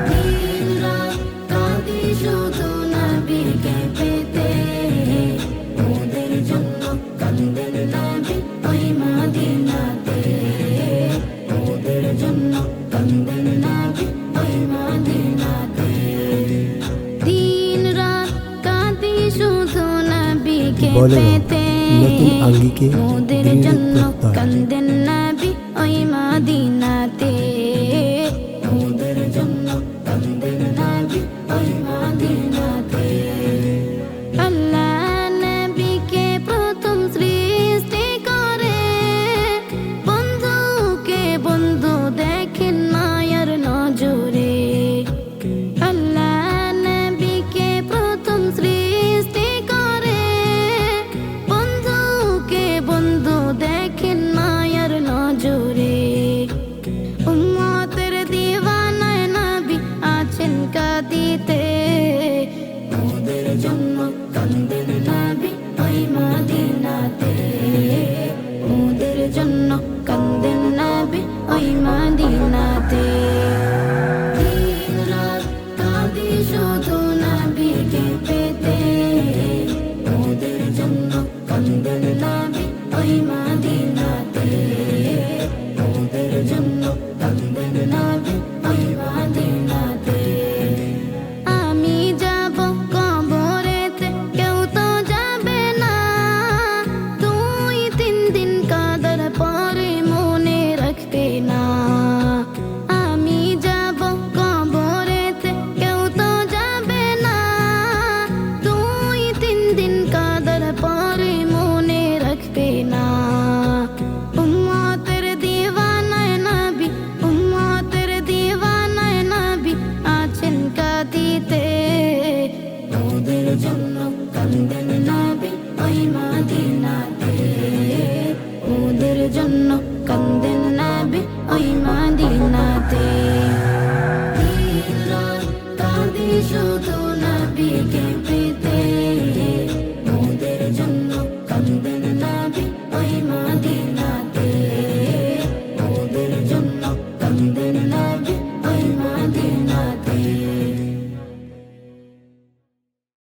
দিনরাত কাঁদি শুধু নবীকে পেতে, ওদের জন্য কান্দেন নবী ওই মদিনাতে, ওদের জন্য কান্দেন নবী ওই মদিনাতে। দিনরাত কাঁদি শুধু নবীকে পেতে, ওদের জন্য কান্দেন নবী ওই মদিনাতে।